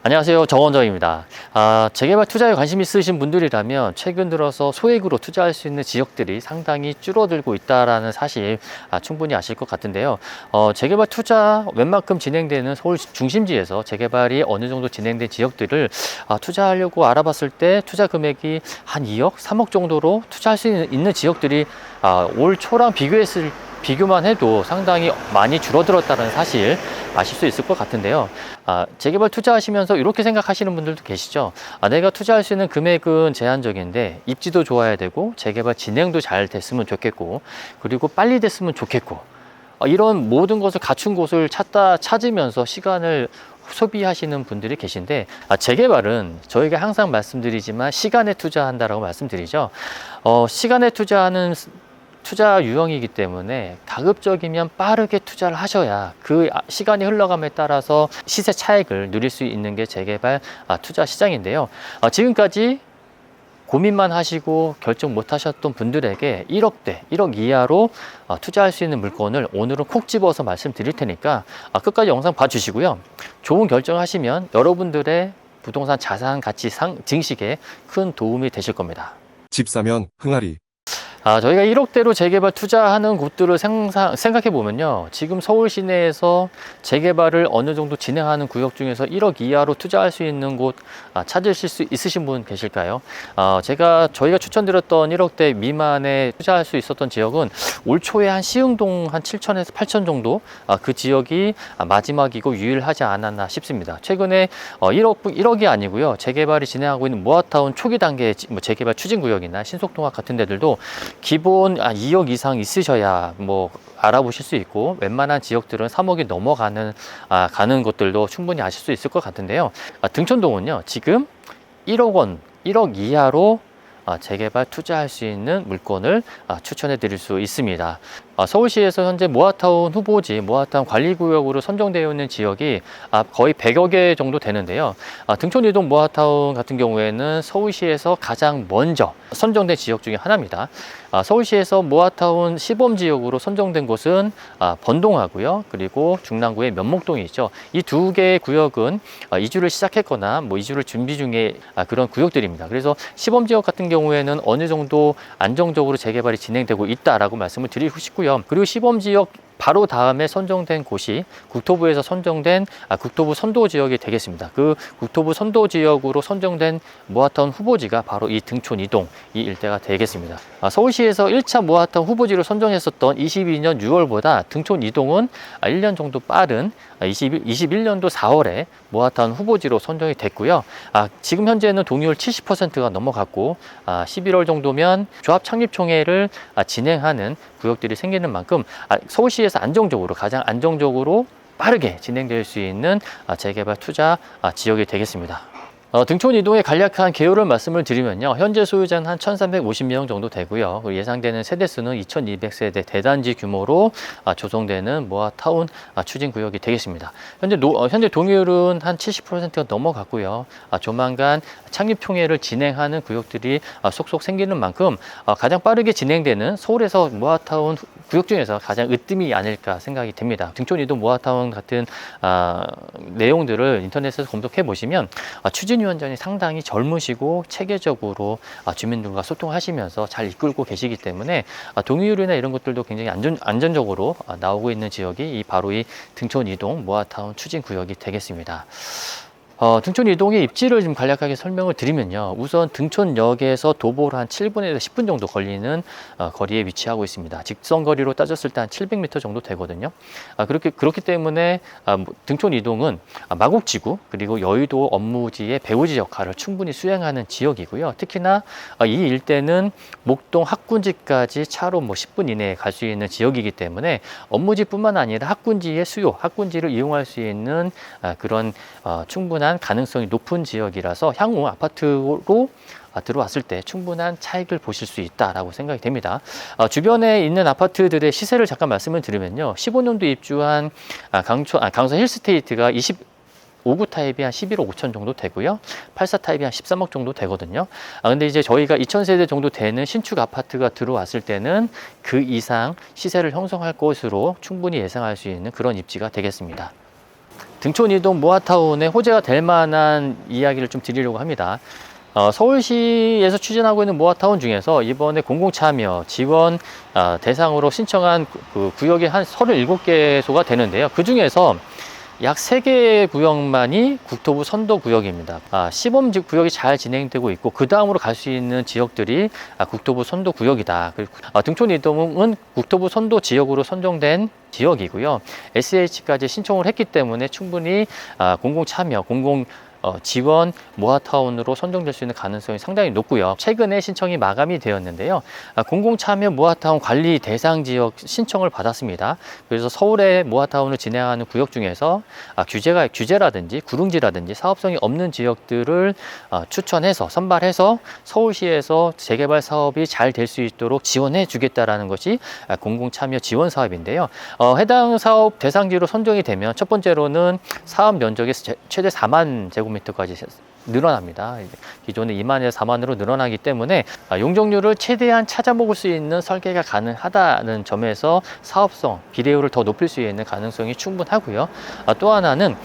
안녕하세요. 정원정입니다. 재개발 투자에 관심 있으신 분들이라면 최근 들어서 소액으로 투자할 수 있는 지역들이 상당히 줄어들고 있다는 사실 충분히 아실 것 같은데요. 재개발 투자 웬만큼 진행되는 서울 중심지에서 재개발이 어느 정도 진행된 지역들을 투자하려고 알아봤을 때 투자 금액이 한 2억, 3억 정도로 투자할 수 있는 지역들이 올 초랑 비교만 해도 상당히 많이 줄어들었다는 사실 아실 수 있을 것 같은데요. 재개발 투자하시면서 이렇게 생각하시는 분들도 계시죠. 내가 투자할 수 있는 금액은 제한적인데 입지도 좋아야 되고 재개발 진행도 잘 됐으면 좋겠고 그리고 빨리 됐으면 좋겠고 이런 모든 것을 갖춘 곳을 찾으면서 시간을 소비하시는 분들이 계신데 재개발은 저희가 항상 말씀드리지만 시간에 투자한다라고 말씀드리죠. 시간에 투자하는 투자 유형이기 때문에 가급적이면 빠르게 투자를 하셔야 그 시간이 흘러감에 따라서 시세 차익을 누릴 수 있는 게 재개발 투자 시장인데요. 지금까지 고민만 하시고 결정 못 하셨던 분들에게 1억대, 1억 이하로 투자할 수 있는 물건을 오늘은 콕 집어서 말씀드릴 테니까 끝까지 영상 봐주시고요. 좋은 결정하시면 여러분들의 부동산 자산 가치 증식에 큰 도움이 되실 겁니다. 집 사면 흥하리. 저희가 1억대로 재개발 투자하는 곳들을 생각해 보면요. 지금 서울 시내에서 재개발을 어느 정도 진행하는 구역 중에서 1억 이하로 투자할 수 있는 곳 찾으실 수 있으신 분 계실까요? 저희가 추천드렸던 1억대 미만에 투자할 수 있었던 지역은 올 초에 한 시흥동 한 7천에서 8천 정도 그 지역이 마지막이고 유일하지 않았나 싶습니다. 최근에 1억이 아니고요. 재개발이 진행하고 있는 모아타운 초기 단계 재개발 추진 구역이나 신속통합 같은 데들도 기본 2억 이상 있으셔야 알아보실 수 있고 웬만한 지역들은 3억이 넘어가는 가는 것들도 충분히 아실 수 있을 것 같은데요. 등촌동은요 지금 1억 원, 1억 이하로 재개발 투자할 수 있는 물건을 추천해 드릴 수 있습니다. 서울시에서 현재 모아타운 후보지, 모아타운 관리구역으로 선정되어 있는 지역이 거의 100여 개 정도 되는데요. 등촌이동 모아타운 같은 경우에는 서울시에서 가장 먼저 선정된 지역 중에 하나입니다. 서울시에서 모아타운 시범지역으로 선정된 곳은 번동하고요. 그리고 중랑구의 면목동이 있죠. 이 두 개의 구역은 이주를 시작했거나 이주를 준비 중에 그런 구역들입니다. 그래서 시범지역 같은 경우에는 어느 정도 안정적으로 재개발이 진행되고 있다라고 말씀을 드리고 싶고요. 그리고 시범지역 바로 다음에 선정된 곳이 국토부에서 선정된 국토부 선도 지역이 되겠습니다. 그 국토부 선도 지역으로 선정된 모아타운 후보지가 바로 이 등촌 이동 이 일대가 되겠습니다. 서울시에서 1차 모아타운 후보지로 선정했었던 22년 6월보다 등촌 이동은 1년 정도 빠른 21년도 4월에 모아타운 후보지로 선정이 됐고요. 지금 현재는 동의율 70%가 넘어갔고 11월 정도면 조합 창립총회를 진행하는 구역들이 생기는 만큼 서울시에서 가장 안정적으로 빠르게 진행될 수 있는 재개발 투자 지역이 되겠습니다. 등촌 이동의 간략한 개요를 말씀을 드리면요. 현재 소유자는 한 1,350명 정도 되고요. 예상되는 세대수는 2,200세대 대단지 규모로 조성되는 모아타운 추진 구역이 되겠습니다. 현재 동의율은 한 70%가 넘어갔고요. 조만간 창립총회를 진행하는 구역들이 속속 생기는 만큼 가장 빠르게 진행되는 서울에서 모아타운 구역 중에서 가장 으뜸이 아닐까 생각이 됩니다. 등촌 이동 모아타운 같은 내용들을 인터넷에서 검색해 보시면 추진위원장이 상당히 젊으시고 체계적으로 주민들과 소통하시면서 잘 이끌고 계시기 때문에 동의율이나 이런 것들도 굉장히 안전적으로 나오고 있는 지역이 바로 이 등촌 이동 모아타운 추진 구역이 되겠습니다. 등촌 이동의 입지를 좀 간략하게 설명을 드리면요. 우선 등촌역에서 도보로 한 7분에서 10분 정도 걸리는 거리에 위치하고 있습니다. 직선 거리로 따졌을 때 한 700m 정도 되거든요. 그렇기 때문에 등촌 이동은 마곡지구 그리고 여의도 업무지의 배후지 역할을 충분히 수행하는 지역이고요. 특히나 이 일대는 목동 학군지까지 차로 10분 이내에 갈 수 있는 지역이기 때문에 업무지뿐만 아니라 학군지를 이용할 수 있는 그런 충분한 가능성이 높은 지역이라서 향후 아파트로 들어왔을 때 충분한 차익을 보실 수 있다라고 생각이 됩니다. 주변에 있는 아파트들의 시세를 잠깐 말씀을 드리면요. 15년도 입주한 강서 힐스테이트가 5구 타입이 한 11억 5천 정도 되고요. 84 타입이 한 13억 정도 되거든요. 근데 이제 저희가 2,000세대 정도 되는 신축 아파트가 들어왔을 때는 그 이상 시세를 형성할 것으로 충분히 예상할 수 있는 그런 입지가 되겠습니다. 등촌 이동 모아타운의 호재가 될 만한 이야기를 좀 드리려고 합니다. 서울시에서 추진하고 있는 모아타운 중에서 이번에 공공참여 지원 대상으로 신청한 그 구역이 한 37개소가 되는데요. 그 중에서 약 3개 구역만이 국토부 선도 구역입니다. 시범 구역이 잘 진행되고 있고 그 다음으로 갈 수 있는 지역들이 국토부 선도 구역이다. 등촌 이동은 국토부 선도 지역으로 선정된 지역이고요. SH까지 신청을 했기 때문에 충분히 공공참여, 지원 모아타운으로 선정될 수 있는 가능성이 상당히 높고요. 최근에 신청이 마감이 되었는데요. 공공참여 모아타운 관리 대상 지역 신청을 받았습니다. 그래서 서울의 모아타운을 진행하는 구역 중에서 규제라든지 구릉지라든지 사업성이 없는 지역들을 추천해서 선발해서 서울시에서 재개발 사업이 잘 될 수 있도록 지원해 주겠다라는 것이 공공참여 지원 사업인데요. 해당 사업 대상지로 선정이 되면 첫 번째로는 사업 면적이 최대 4만 제곱미터까지 늘어납니다. 기존에 2만에서 4만으로 늘어나기 때문에 용적률을 최대한 찾아 먹을 수 있는 설계가 가능하다는 점에서 사업성, 비례율을 더 높일 수 있는 가능성이 충분하고요. 또 하나는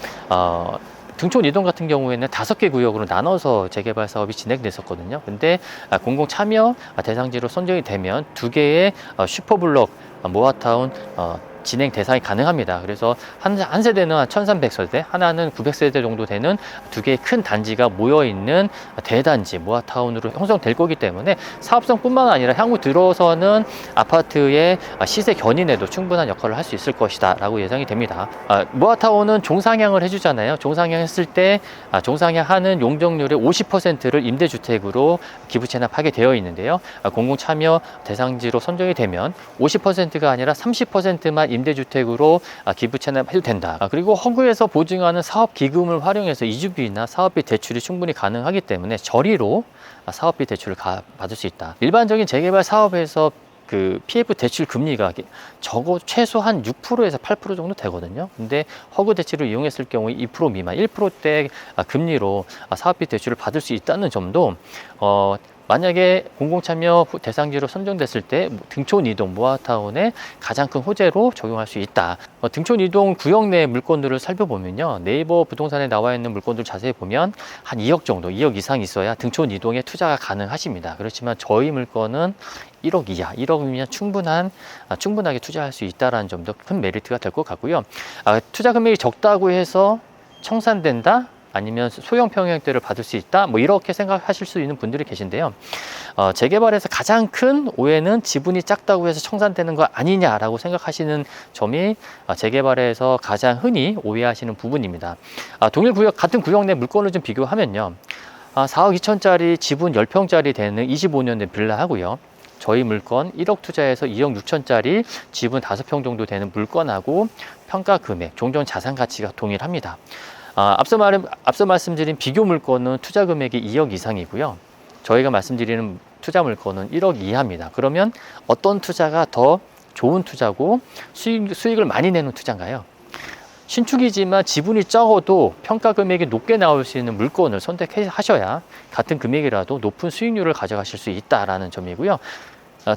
등촌 이동 같은 경우에는 5개 구역으로 나눠서 재개발 사업이 진행됐었거든요. 근데 공공 참여 대상지로 선정이 되면 2개의 슈퍼블록 모아타운 진행 대상이 가능합니다. 그래서 한 세대는 한 1300세대, 하나는 900세대 정도 되는 2개의 큰 단지가 모여있는 대단지, 모아타운으로 형성될 거기 때문에 사업성뿐만 아니라 향후 들어서는 아파트의 시세 견인에도 충분한 역할을 할 수 있을 것이다 라고 예상이 됩니다. 모아타운은 종상향을 해주잖아요. 종상향 했을 때 종상향하는 용적률의 50%를 임대주택으로 기부 체납하게 되어 있는데요. 공공참여 대상지로 선정이 되면 50%가 아니라 30%만 임대주택으로 기부 체납해도 된다. 그리고 허구에서 보증하는 사업기금을 활용해서 이주비나 사업비 대출이 충분히 가능하기 때문에 저리로 사업비 대출을 받을 수 있다. 일반적인 재개발 사업에서 그 PF 대출 금리가 최소한 6%에서 8% 정도 되거든요. 근데 허구 대출을 이용했을 경우에 2% 미만, 1%대 금리로 사업비 대출을 받을 수 있다는 점도 만약에 공공참여 대상지로 선정됐을 때 등촌 이동 모아타운의 가장 큰 호재로 적용할 수 있다. 등촌 이동 구역 내 물건들을 살펴보면요. 네이버 부동산에 나와 있는 물건들 자세히 보면 한 2억 정도, 2억 이상 있어야 등촌 이동에 투자가 가능하십니다. 그렇지만 저희 물건은 1억 이하, 1억이면 충분하게 투자할 수 있다는 점도 큰 메리트가 될 것 같고요. 투자 금액이 적다고 해서 청산된다? 아니면 소형 평형대를 받을 수 있다? 뭐 이렇게 생각하실 수 있는 분들이 계신데요. 재개발에서 가장 큰 오해는 지분이 작다고 해서 청산되는 거 아니냐라고 생각하시는 점이 재개발에서 가장 흔히 오해하시는 부분입니다. 동일 구역, 같은 구역 내 물건을 좀 비교하면요. 4억 2천짜리 지분 10평짜리 되는 25년 된 빌라 하고요. 저희 물건 1억 투자해서 2억 6천짜리 지분 5평 정도 되는 물건하고 평가 금액, 종전 자산 가치가 동일합니다. 앞서 말씀드린 비교 물건은 투자 금액이 2억 이상이고요. 저희가 말씀드리는 투자 물건은 1억 이하입니다. 그러면 어떤 투자가 더 좋은 투자고 수익을 많이 내는 투자인가요? 신축이지만 지분이 적어도 평가 금액이 높게 나올 수 있는 물건을 선택하셔야 같은 금액이라도 높은 수익률을 가져가실 수 있다는 점이고요.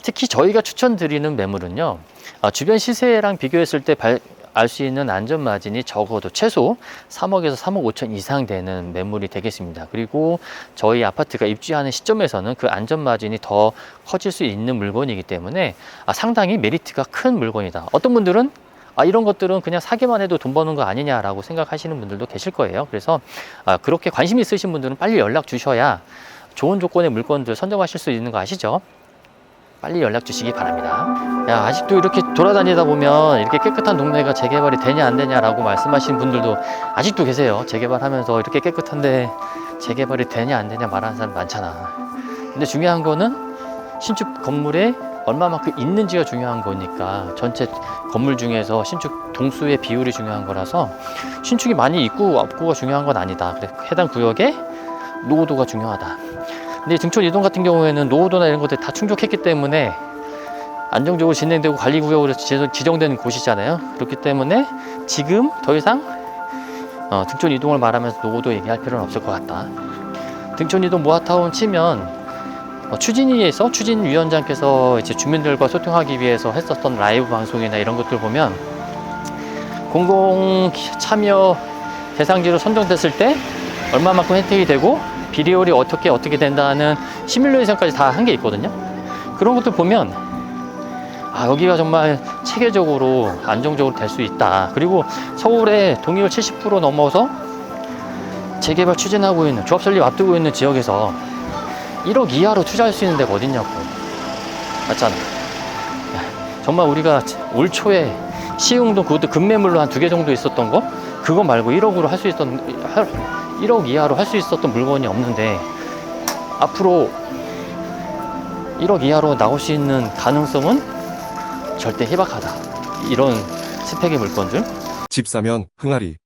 특히 저희가 추천드리는 매물은요. 주변 시세랑 비교했을 때 알 수 있는 안전 마진이 적어도 최소 3억에서 3억 5천 이상 되는 매물이 되겠습니다. 그리고 저희 아파트가 입주하는 시점에서는 그 안전 마진이 더 커질 수 있는 물건이기 때문에 상당히 메리트가 큰 물건이다. 어떤 분들은 이런 것들은 그냥 사기만 해도 돈 버는 거 아니냐라고 생각하시는 분들도 계실 거예요. 그래서 그렇게 관심 있으신 분들은 빨리 연락 주셔야 좋은 조건의 물건들 선정하실 수 있는 거 아시죠? 빨리 연락 주시기 바랍니다. 아직도 이렇게 돌아다니다 보면 이렇게 깨끗한 동네가 재개발이 되냐 안 되냐라고 말씀하시는 분들도 아직도 계세요. 재개발하면서 이렇게 깨끗한데 재개발이 되냐 안 되냐 말하는 사람 많잖아. 근데 중요한 거는 신축 건물에 얼마만큼 있는지가 중요한 거니까 전체 건물 중에서 신축 동수의 비율이 중요한 거라서 신축이 많이 있고 없고가 중요한 건 아니다. 해당 구역의 노후도가 중요하다. 근데 등촌 이동 같은 경우에는 노후도나 이런 것들 다 충족했기 때문에 안정적으로 진행되고 관리구역으로 지정되는 곳이잖아요. 그렇기 때문에 지금 더 이상 등촌 이동을 말하면서 노후도 얘기할 필요는 없을 것 같다. 등촌 이동 모아타운 치면 추진위에서 추진위원장께서 이제 주민들과 소통하기 위해서 했었던 라이브 방송이나 이런 것들 보면 공공 참여 대상지로 선정됐을 때 얼마만큼 혜택이 되고 비례율이 어떻게 된다는 시뮬레이션까지 다 한 게 있거든요. 그런 것들 보면 여기가 정말 체계적으로 안정적으로 될 수 있다. 그리고 서울의 동의율 70% 넘어서 재개발 추진하고 있는, 조합 설립 앞두고 있는 지역에서 1억 이하로 투자할 수 있는 데가 어딨냐고. 맞잖아. 정말 우리가 올 초에 시흥동, 그것도 급매물로 한 2개 정도 있었던 거, 그거 말고 1억 이하로 할 수 있었던 물건이 없는데, 앞으로 1억 이하로 나올 수 있는 가능성은 절대 희박하다. 이런 스펙의 물건들. 집 사면 흥하리.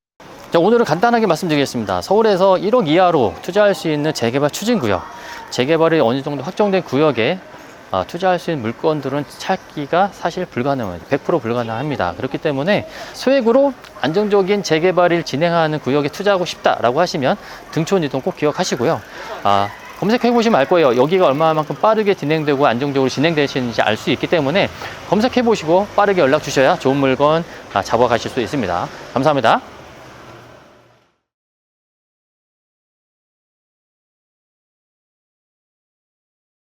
자, 오늘은 간단하게 말씀드리겠습니다. 서울에서 1억 이하로 투자할 수 있는 재개발 추진구역, 재개발이 어느 정도 확정된 구역에 투자할 수 있는 물건들은 찾기가 사실 불가능합니다. 100% 불가능합니다. 그렇기 때문에 소액으로 안정적인 재개발을 진행하는 구역에 투자하고 싶다라고 하시면 등촌 이동 꼭 기억하시고요. 검색해 보시면 알 거예요. 여기가 얼마만큼 빠르게 진행되고 안정적으로 진행되시는지 알 수 있기 때문에 검색해 보시고 빠르게 연락 주셔야 좋은 물건 잡아가실 수 있습니다. 감사합니다.